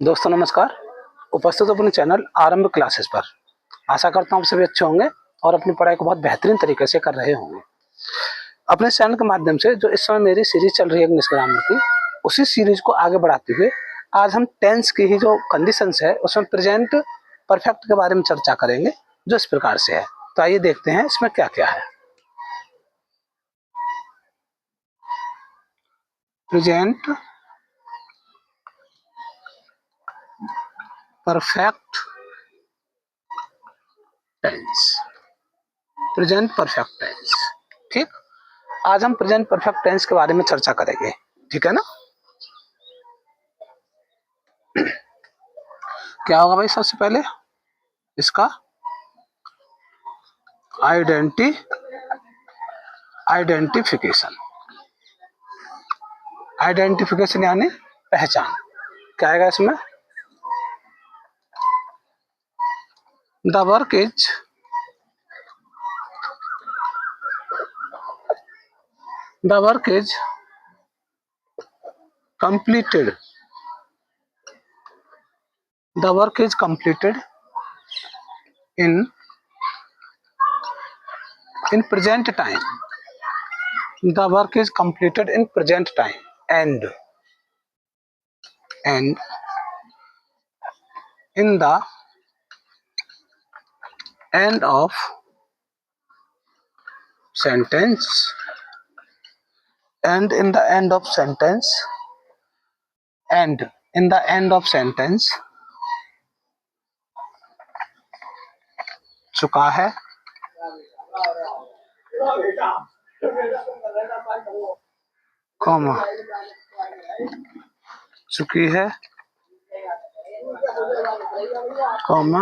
दोस्तों नमस्कार। उपस्थित अपने चैनल आरंभ क्लासेस पर। आशा करता हूँ आप सभी अच्छे होंगे और अपनी पढ़ाई को बहुत बेहतरीन तरीके से कर रहे होंगे। अपने चैनल के माध्यम से जो इस समय मेरी सीरीज चल रही है इंग्लिश ग्रामर की, उसी सीरीज को आगे बढ़ाते हुए आज हम टेंस की ही जो कंडीशंस है उसमें प्रेजेंट परफेक्ट के बारे में चर्चा करेंगे, जो इस प्रकार से है। तो आइए देखते हैं इसमें क्या क्या है। Present perfect tense. Present perfect tense, ठीक। आज हम प्रेजेंट परफेक्ट टेंस के बारे में चर्चा करेंगे, ठीक है ना। क्या होगा भाई? सबसे पहले इसका आइडेंटिफिकेशन। आइडेंटिफिकेशन यानी पहचान। क्या आएगा इसमें? The work is completed. The work is completed in present time. The work is completed in present time and in the end of sentence चुका है, कॉमा चुकी है, कॉमा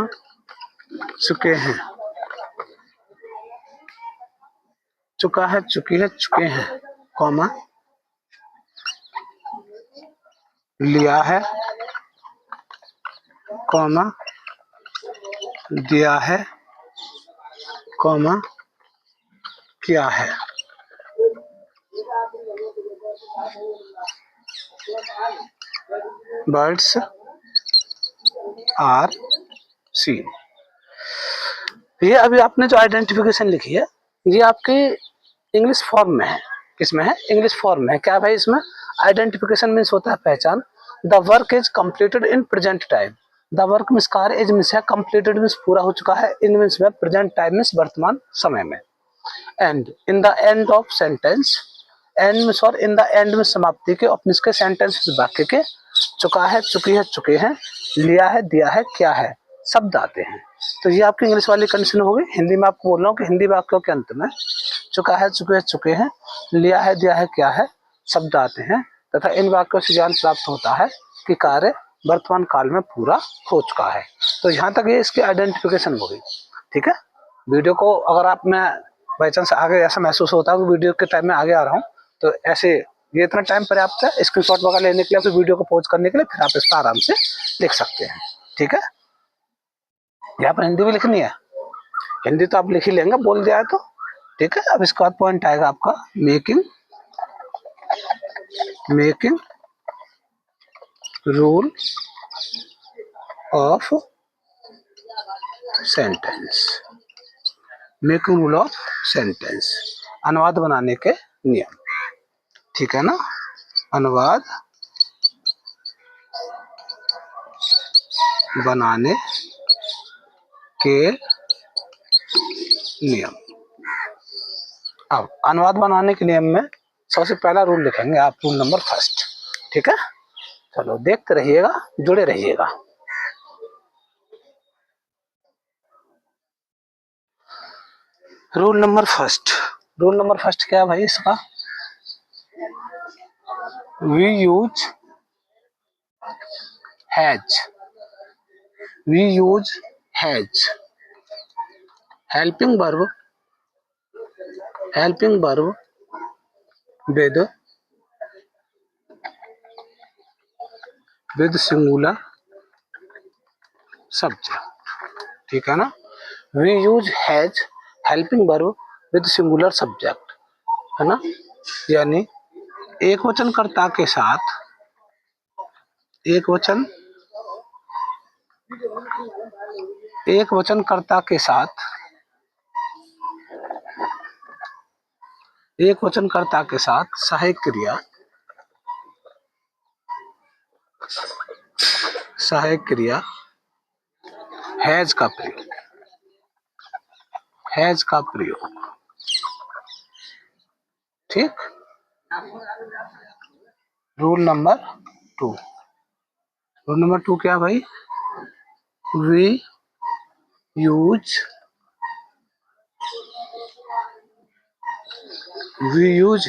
चुके हैं। चुका है, चुकी है, चुके हैं, कॉमा लिया है, कॉमा दिया है, कॉमा किया है। Birds are seen. ये अभी आपने जो आइडेंटिफिकेशन लिखी है ये आपकी इंग्लिश फॉर्म में है। किसमें है? इंग्लिश फॉर्म में है। क्या भाई इसमें? आइडेंटिफिकेशन मीन्स होता है पहचान। The work is completed in present time. The work means कार्य, इज मीन्स है, कंप्लीटेड मीन्स पूरा हो चुका है, इन मीन्स में प्रेजेंट टाइम मीन्स वर्तमान समय में, and in the end of sentence. And means और इन द एंड में समाप्ति के, ऑफ मीन्स के, सेंटेंस वाक्य के। चुका है, चुकी है, चुके हैं, लिया है, दिया है, क्या है, शब्द आते हैं। तो ये आपकी इंग्लिश वाली कंडीशन हो गई। हिंदी में आपको बोल रहा हूँ कि हिंदी वाक्यों के अंत में चुका है, चुके हैं, चुके हैं, लिया है, दिया है, क्या है, शब्द आते हैं तथा इन वाक्यों से ज्ञान प्राप्त होता है कि कार्य वर्तमान काल में पूरा हो चुका है। तो यहाँ तक ये इसकी आइडेंटिफिकेशन हो गई, ठीक है। वीडियो को अगर आप में बाई चांस आगे ऐसा महसूस होता है कि वीडियो के टाइम में आगे आ रहा हूँ, तो ऐसे ये इतना टाइम पर्याप्त है स्क्रीनशॉट वगैरह लेने के लिए, फिर वीडियो को पॉज करने के लिए, फिर आप इसका आराम से लिख सकते हैं, ठीक है। यहाँ पर हिंदी भी लिखनी है, हिंदी तो आप लिख ही लेंगे, बोल दिया है तो, ठीक है। अब इसका पॉइंट आएगा आपका making rule of sentence. Making rule of sentence, अनुवाद बनाने के नियम, ठीक है ना। अनुवाद बनाने के नियम। अब अनुवाद बनाने के नियम में सबसे पहला रूल लिखेंगे आप, रूल नंबर फर्स्ट, ठीक है। चलो देखते रहिएगा, जुड़े रहिएगा। रूल नंबर फर्स्ट क्या है भाई इसका? We use has helping verb with singular subject, ठीक है ना। We use has helping verb with singular subject, है ना। यानी एक वचनकर्ता के साथ एक वचनकर्ता के साथ एक वचनकर्ता के साथ सहायक क्रिया हैज का प्रयोग। ठीक। रूल नंबर 2 क्या भाई? We use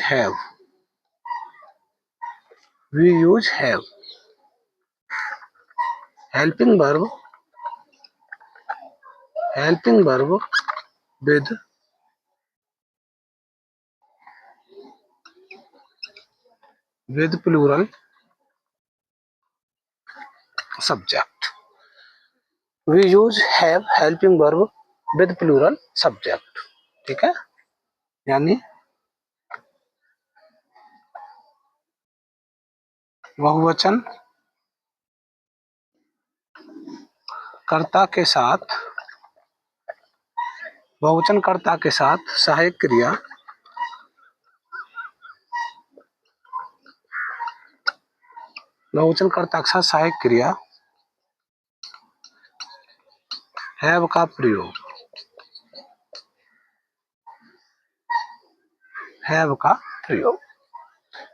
have helping verb with plural subject। we use have helping verb with plural subject। ठीक है, यानी बहुवचन कर्ता के साथ सहायक क्रिया हैव का प्रयोग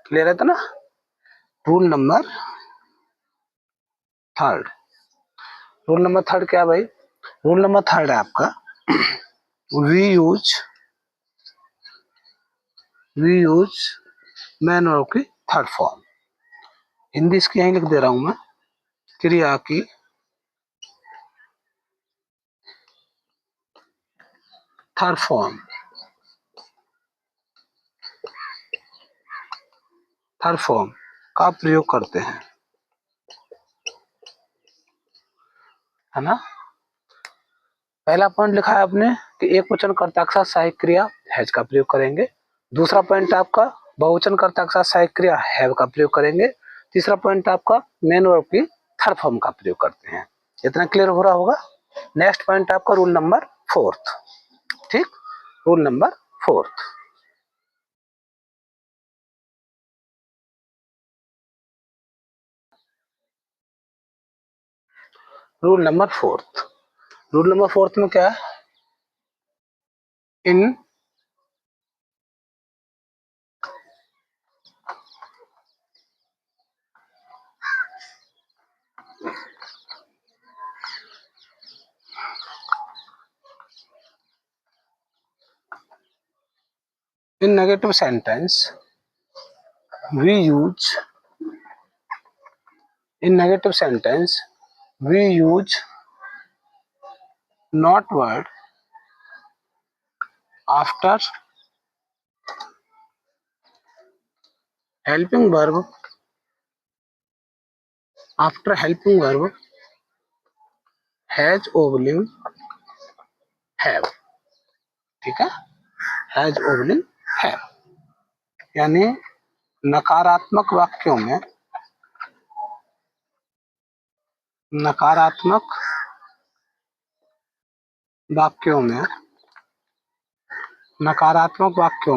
क्लियर है तो ना? रूल नंबर थर्ड क्या भाई? रूल नंबर थर्ड है आपका वी यूज मैन वर्ब की थर्ड फॉर्म। हिंदी इसकी यहीं लिख दे रहा हूं मैं, क्रिया की थर्ड फॉर्म का प्रयोग करते हैं, है ना? पहला पॉइंट लिखा है आपने कि एक वचनकर्ता के साथ सहायक क्रिया हैज का प्रयोग करेंगे। दूसरा पॉइंट आपका बहुवचनकर्ता के साथ सहायक क्रिया हैव का प्रयोग करेंगे। तीसरा पॉइंट आपका मेन वर्ब की थर्ड फॉर्म का प्रयोग करते हैं। इतना क्लियर हो रहा होगा। नेक्स्ट पॉइंट आपका रूल नंबर 4। ठीक, रूल नंबर 4। रूल नंबर 4 में क्या है? In negative sentence we use not word after helping verb has ओवलिंग have। ठीक है, has ओवलिंग have, यानी नकारात्मक वाक्यों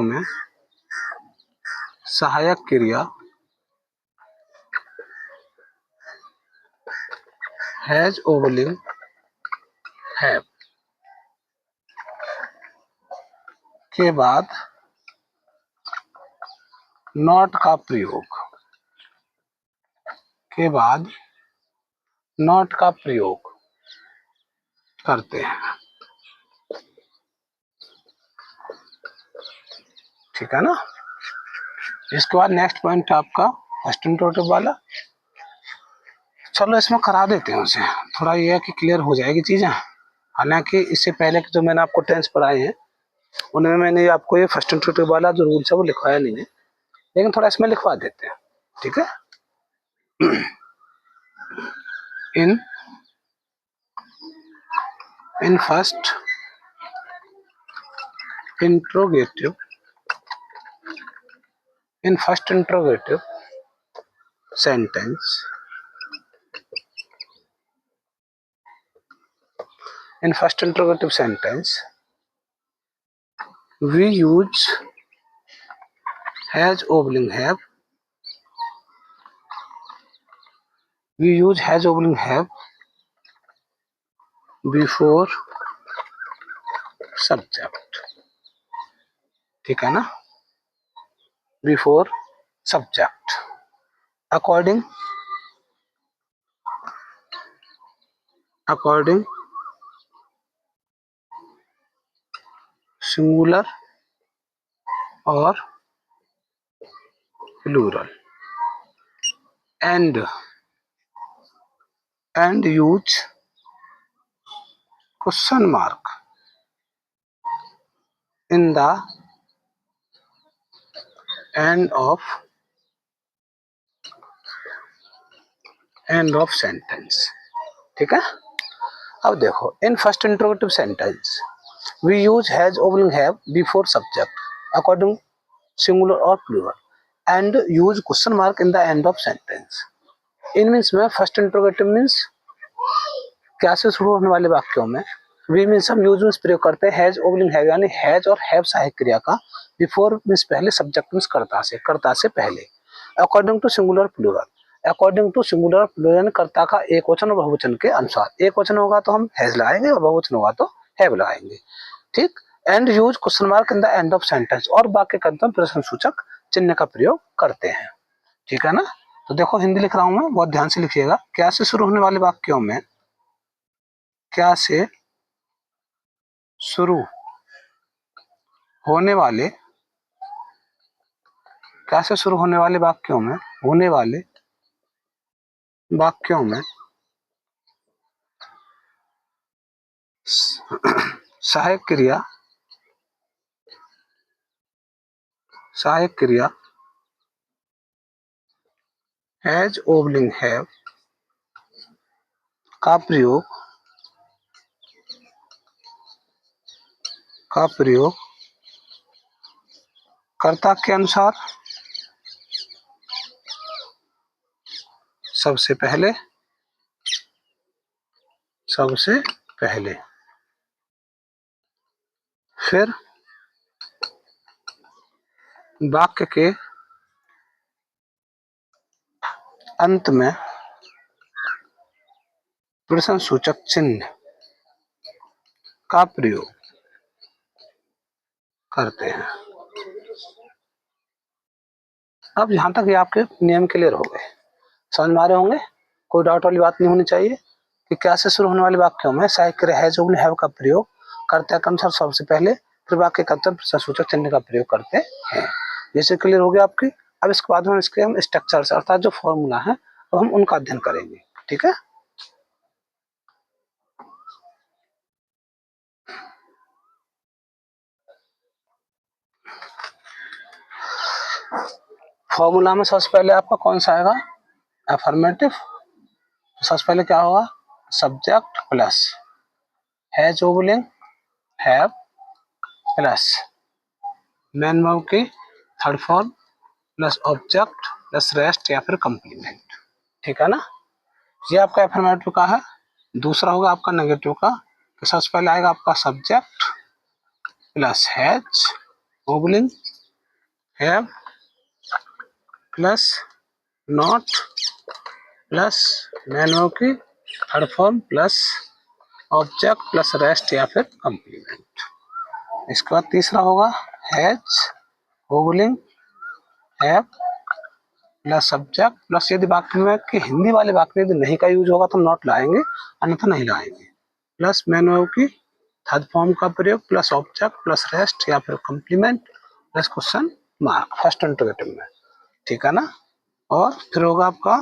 में सहायक क्रिया हैज ओवलिंग हैव के बाद नॉट का प्रयोग करते हैं। ठीक है ना? इसके बाद नेक्स्ट पॉइंट आपका फर्स्ट इंट्रोटिव वाला। चलो इसमें करा देते हैं उसे, थोड़ा ये है कि क्लियर हो जाएगी चीजें। हालांकि इससे पहले जो मैंने आपको टेंस पढ़ाए हैं उनमें मैंने आपको ये फर्स्ट इंट्रोटिव वाला जो रूल्स है वो लिखवाया नहीं है, लेकिन थोड़ा इसमें लिखवा देते हैं। ठीक है, इन first interrogative sentence In first interrogative sentence, we use has oblique have. We use has oblique have before subject. ठीक है ना? Before subject. According singular or plural, and use question mark in the end of sentence. ठीक है? अब देखो, in first interrogative sentence we use has oblique have before subject according singular और plural and use question mark in the end of sentence. In means में first interrogative means क्या से शुरू होने वाले वाक्यों में वी मीन्स हम यूज मीन्स प्रयोग करते हैं हैज ओब्लिंग हैव, यानी हैज और हैव सहायक क्रिया का, बिफोर मीन्स पहले, सब्जेक्ट मीन्स कर्ता से पहले, according to singular plural, according to singular plural कर्ता का एक वचन और बहुवचन के अनुसार। एक वचन होगा तो हम हैज लगाएंगे और बहुवचन होगा तो हैव लगाएंगे। ठीक। And use question mark in the end of sentence, और वाक्य के अंत में प्रश्न सूचक चिन्ह का प्रयोग करते हैं। ठीक है ना? तो देखो हिंदी लिख रहा हूं मैं, बहुत ध्यान से लिखिएगा। क्या से शुरू होने वाले वाक्यों में, क्या से शुरू होने वाले, क्या से शुरू होने वाले वाक्यों में, होने वाले वाक्यों में सहायक क्रिया हैज ओब्लिंग हैव का प्रयोग कर्ता के अनुसार सबसे पहले फिर वाक्य के अंत में प्रश्न सूचक चिन्ह का प्रयोग करते हैं। अब यहां तक ये आपके नियम क्लियर हो गए, समझ में आ रहे होंगे, कोई डाउट वाली बात नहीं होनी चाहिए कि क्या से शुरू होने वाले वाक्यों में सहायक क्रिया हैज ओब्लिंग हैव का प्रयोग कर्ता के अनुसार सबसे पहले, फिर वाक्य के अंत में प्रश्न सूचक चिन्ह का प्रयोग करते हैं। जैसे क्लियर हो गया आपकी। अब इसके बाद हम स्ट्रक्चर से, अर्थात जो फॉर्मूला है तो हम उनका अध्ययन करेंगे। ठीक है? फॉर्मूला में सबसे पहले आपका कौन सा आएगा? अफर्मेटिव। सबसे पहले क्या होगा? Subject plus has oblique have plus main verb की third form plus object plus rest या फिर कंप्लीमेंट। ठीक है ना? ये आपका अफर्मेटिव का है। दूसरा होगा आपका नेगेटिव का। तो सबसे पहले आएगा आपका subject plus has oblique have plus not plus main verb की third form plus object plus rest या फिर कंप्लीमेंट। इसके बाद तीसरा होगा has oblique have plus subject plus, यदि वाक्य में कि हिंदी वाले वाक्य में यदि नहीं का यूज होगा तो नॉट लाएंगे, अन्यथा नहीं लाएंगे, प्लस मेन वर्ब की थर्ड फॉर्म का प्रयोग प्लस ऑब्जेक्ट प्लस रेस्ट या फिर complement plus question mark first interrogative में। ठीक है ना? और फिर होगा आपका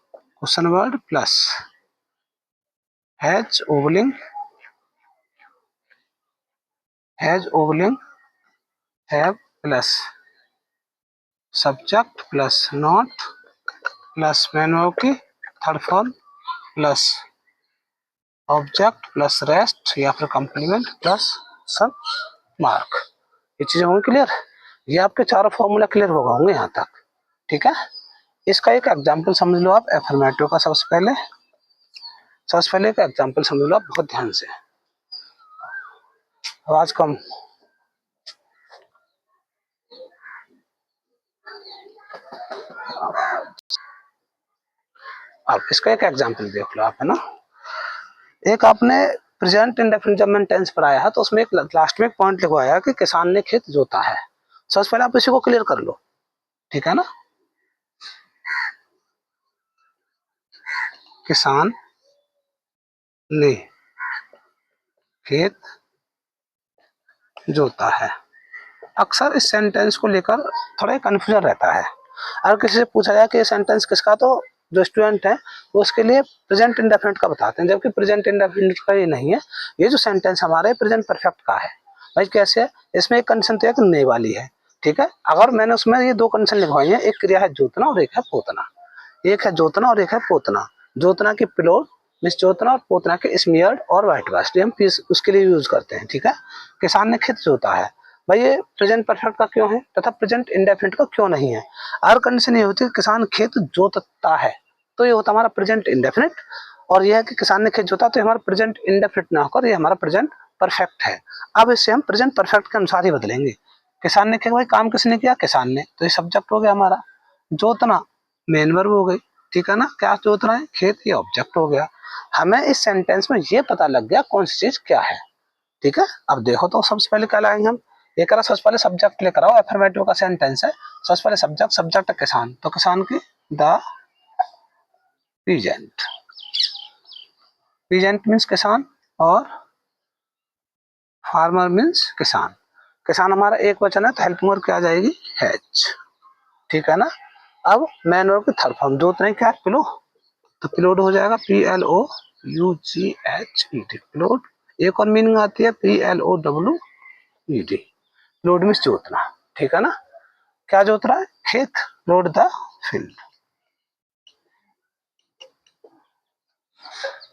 question word plus has oblique have plus subject plus not plus main verb की third form plus object plus rest या फिर कंप्लीमेंट प्लस सब मार्क। ये चीजें होंगी क्लियर। ये आपके चारों फॉर्मूला क्लियर होंगे यहाँ तक। ठीक है? इसका एक एग्जांपल समझ लो आप अफर्मेटिव का। सबसे पहले एक एग्जांपल समझ लो आप बहुत ध्यान से। आवाज कम। अब इसका एक एग्जांपल देख लो आप, है ना। एक आपने प्रेजेंट इंडेफिनिट टेंस पर आया है तो उसमें एक लास्ट में एक पॉइंट लिखवाया कि किसान ने खेत जोता है। सबसे पहले आप इसी को क्लियर कर लो, ठीक है ना। किसान ने खेत जोता है। अक्सर इस सेंटेंस को लेकर थोड़ा कंफ्यूजन रहता है। अगर किसी से पूछा जाए कि ये सेंटेंस किसका, तो जो स्टूडेंट है वो उसके लिए प्रेजेंट इंडेफिनिट का बताते हैं, जबकि प्रेजेंट इंडेफिनिट का ये नहीं है। ये जो सेंटेंस हमारे प्रेजेंट परफेक्ट का है। भाई कैसे है, इसमें एक कंडीशन तो है कि ने वाली है, ठीक है। अगर मैंने उसमें ये दो कंडीशन लिखवाई है, एक क्रिया है जोतना और एक है पोतना। एक है जोतना और एक है पोतना। जोतना की प्लोड मिस जोतना और पोतना के स्मियर्ड और व्हाइट वाश हम पीस उसके लिए यूज करते हैं, ठीक है। किसान ने खेत जोता है, भाई ये प्रेजेंट परफेक्ट का क्यों है तथा प्रेजेंट इंडेफिनिट का क्यों नहीं है। अगर कंडीशन ये होती है किसान खेत जोतता है तो ये होता हमारा प्रेजेंट इंडेफिनिट, और यह है कि किसान ने खेत जोता तो ये हमारा प्रेजेंट इंडेफिनिट ना होकर ये हमारा प्रेजेंट परफेक्ट है। अब इससे हम प्रेजेंट परफेक्ट के अनुसार ही बदलेंगे। किसान ने खेत, भाई काम किसने किया, किसान ने, तो ये सब्जेक्ट हो गया हमारा। जोतना मेन वर्ब हो गई, ठीक है ना। क्या जोतना है, खेत, ये ऑब्जेक्ट हो गया। हमें इस सेंटेंस में ये पता लग गया कौन सी चीज क्या है, ठीक है। अब देखो तो सबसे पहले क्या लाएंगे हम, ये करा सबसे पहले सब्जेक्ट लेकर आओ, एफर्मेटिव का सेंटेंस है। सबसे पहले सब्जेक्ट, सब्जेक्ट किसान, तो किसान की द पीजेंट। पीजेंट मीन्स किसान और फार्मर मीन्स किसान। किसान हमारा एक वचन है तो हेल्पिंग वर्ब क्या आ जाएगी, हैज, ठीक है ना। अब मैन वर्ब की थर्ड फॉर्म जोतने क्या, पिलो, तो पिलोड हो जाएगा PLOUGHED, पिलोड। एक और मीनिंग आती है PLOWED, लोड मीन्स जोतना, ठीक है ना। क्या जोत रहा है, खेत, लोड द फील्ड।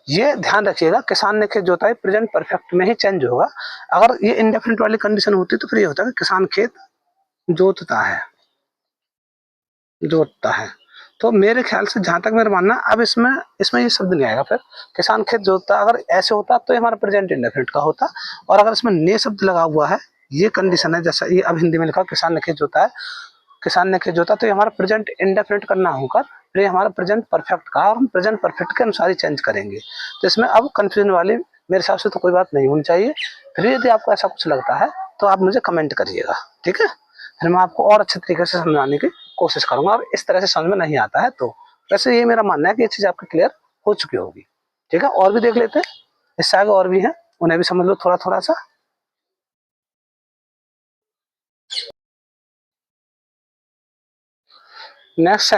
ये ध्यान रखिएगा, किसान ने खेत जोता है प्रेजेंट परफेक्ट में ही चेंज होगा। अगर ये इंडेफिनिट वाली कंडीशन होती तो फिर ये होता है कि किसान खेत जोतता है, जोतता है। तो मेरे ख्याल से जहां तक मेरा मानना, अब इसमें इसमें ये शब्द नहीं आएगा फिर, किसान खेत जोतता। अगर ऐसे होता तो ये हमारा प्रेजेंट इंडेफिनिट का होता, और अगर इसमें ने शब्द लगा हुआ है, ये कंडीशन है, जैसा ये अब हिंदी में लिखा किसान ने खेत जोता है, किसान ने खेत जोता, तो ये हमारा प्रेजेंट इंडेफिनिट करना होगा, फिर ये हमारा प्रेजेंट परफेक्ट का, और हम प्रेजेंट परफेक्ट के अनुसार ही चेंज करेंगे। तो इसमें अब कंफ्यूजन वाली मेरे हिसाब से तो कोई बात नहीं होनी चाहिए। फिर यदि आपको ऐसा कुछ लगता है तो आप मुझे कमेंट करिएगा, ठीक है। फिर मैं आपको और अच्छे तरीके से समझाने की कोशिश करूंगा, और इस तरह से समझ में नहीं आता है तो वैसे ये मेरा मानना है कि ये चीज आपकी क्लियर हो चुकी होगी, ठीक है। और भी देख लेते हैं, इससे आगे और भी हैं, उन्हें भी समझ लो थोड़ा थोड़ा सा। नेक्स्ट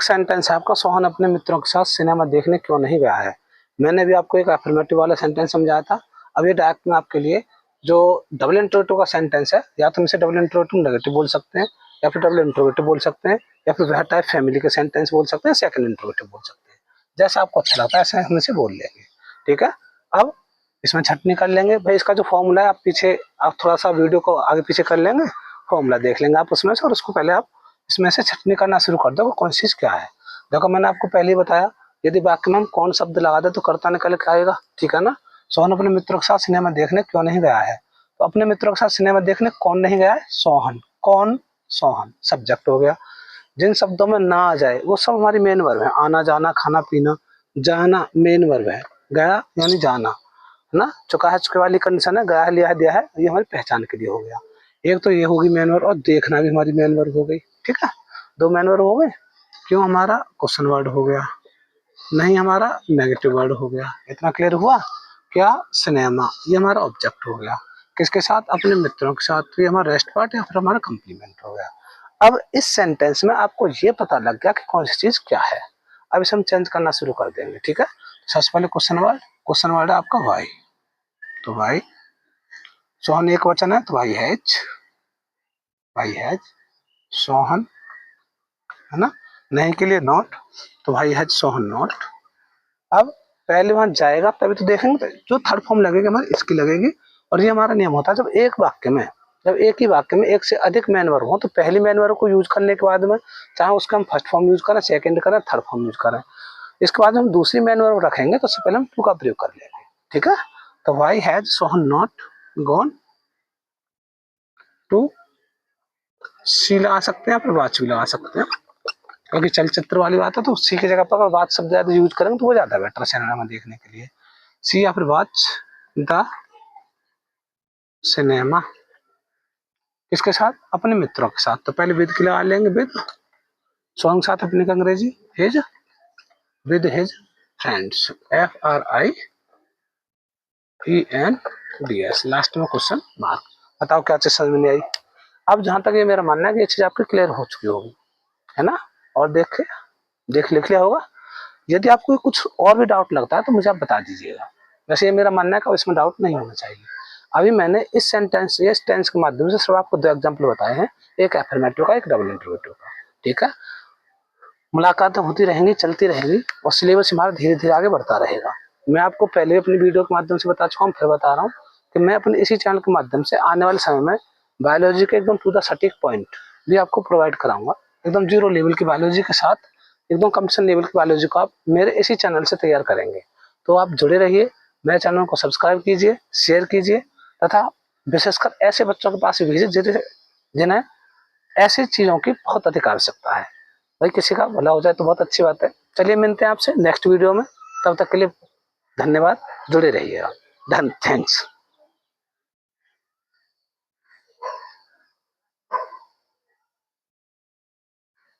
सेंटेंस है आपका, सोहन अपने मित्रों के साथ सिनेमा देखने क्यों नहीं गया है। मैंने भी आपको एक अफर्मेटिव वाला सेंटेंस समझाया था। अब ये डायरेक्ट में आपके लिए जो डबल इंट्रोगेटिव का सेंटेंस है, या तो इसे डबल इंट्रोगेटिव नेगेटिव बोल सकते हैं, या फिर डबल इंट्रोगेटिव बोल सकते हैं, या फिर वह टाइप फैमिली के सेंटेंस बोल सकते हैं, सेकंड इंट्रोगेटिव बोल सकते हैं। जैसा आपको अच्छा लगता है ऐसे हम इसे बोल लेंगे, ठीक है। अब इसमें छटनी कर लेंगे, भाई इसका जो फॉर्मूला है आप पीछे, आप थोड़ा सा वीडियो को आगे पीछे कर लेंगे, फॉर्मूला देख लेंगे आप उसमें से, और उसको पहले आप इसमें से छटनी करना शुरू कर दो कौन चीज क्या है। देखो मैंने आपको पहले ही बताया, यदि वाक्य में हम कौन शब्द लगा दे तो कर्ता निकल के आएगा, ठीक है ना। सोहन अपने मित्रों के साथ सिनेमा देखने क्यों नहीं गया है, तो अपने मित्रों के साथ सिनेमा देखने कौन नहीं गया है, सोहन। कौन, सोहन सब्जेक्ट हो गया। जिन शब्दों में ना आ जाए वो सब हमारी मेन वर्ब है, आना जाना खाना पीना, जाना मेन वर्ब है, गया यानी जाना, है ना। चुका है चुके वाली कंडीशन है, गया है लिया है दिया है, ये हमारी पहचान के लिए हो गया। एक तो ये होगी मेन वर्ब, और देखना भी हमारी मेन वर्ब हो गई, ठीक है। दो मेन वर्ब हो गए, क्यों हमारा क्वेश्चन वर्ड हो गया, नहीं हमारा नेगेटिव वर्ड हो गया। इतना क्लियर हुआ। क्या, सिनेमा, ये हमारा ऑब्जेक्ट हो गया, किसके साथ, अपने मित्रों के साथ, तो ये हमारा रेस्ट पार्ट या फिर हमारा कंप्लीमेंट हो गया। अब इस सेंटेंस में आपको ये पता लग गया कि कौन सी चीज क्या है। अब इसे हम चेंज करना शुरू कर देंगे, ठीक है। सबसे पहले क्वेश्चन वर्ड है आपका वाई, तो वाई, सोहन एक वचन है तो वाई हैज, वाई हैज सोहन, है ना। नहीं के लिए नॉट, तो भाई हैज सोहन नॉट। अब पहले वहां जाएगा तभी तो देखेंगे, तो जो थर्ड फॉर्म लगेगी हमारी इसकी लगेगी। और ये हमारा नियम होता है, जब एक वाक्य में, जब एक ही वाक्य में एक से अधिक मेन वर्ब हो तो पहली मेन वर्ब को यूज करने के बाद में, चाहे उसका हम फर्स्ट फॉर्म यूज करें, सेकंड करें, थर्ड फॉर्म यूज करें, इसके बाद हम दूसरी मेन वर्ब रखेंगे तो उससे पहले हम टू का प्रयोग कर लेंगे, ठीक है। तो Y has Sohan not gone to see लगा सकते हैं, फिर वॉच भी लगा सकते हैं, क्योंकि चलचित्र वाली बात है तो सी की जगह पर अगर वॉच शब्द ज्यादा यूज करेंगे तो वो ज्यादा बेटर सिनेमा में देखने के लिए। सी या फिर वॉच द सिनेमा, किसके साथ? अपने मित्रों के साथ। तो पहले विद की लगा लेंगे, विद सॉन्ग साथ अपने का अंग्रेजी his, with his friends, FRIENDS, last में क्वेश्चन मार्क। बताओ क्या चीज समझ में नहीं आई? अब जहां तक ये मेरा मानना है कि ये चीज आपकी क्लियर हो चुकी होगी, है ना? और देख लिख लिया होगा। यदि आपको कुछ और भी डाउट लगता है तो मुझे आप बता दीजिएगा। वैसे ये मेरा मानना है कि इसमें डाउट नहीं होना चाहिए। अभी मैंने इस टेंस के माध्यम से सिर्फ आपको 2 एग्जाम्पल बताए हैं, एक एफर्मेटिव का, एक डबल इंटरोगेटिव का। ठीक है, मुलाकातें होती रहेंगी, चलती रहेंगी, और सिलेबस हमारा धीरे धीरे आगे बढ़ता रहेगा। मैं आपको पहले अपनी वीडियो के माध्यम से बता चुका हूँ, फिर बता रहा हूँ कि मैं अपने इसी चैनल के माध्यम से आने वाले समय में बायोलॉजी के एकदम टू द सटीक पॉइंट भी आपको प्रोवाइड कराऊंगा। एकदम जीरो लेवल की बायोलॉजी के साथ एकदम कंपटीशन लेवल की बायोलॉजी को आप मेरे इसी चैनल से तैयार करेंगे। तो आप जुड़े रहिए, मेरे चैनल को सब्सक्राइब कीजिए, शेयर कीजिए, तथा विशेषकर ऐसे बच्चों के पास भेजिए जिन्हें ऐसी चीजों की बहुत अधिक आवश्यकता है। भाई किसी का भला हो जाए तो बहुत अच्छी बात है। चलिए मिलते हैं आपसे नेक्स्ट वीडियो में, तब तक के लिए धन्यवाद, जुड़े रहिएगा। थैंक्स।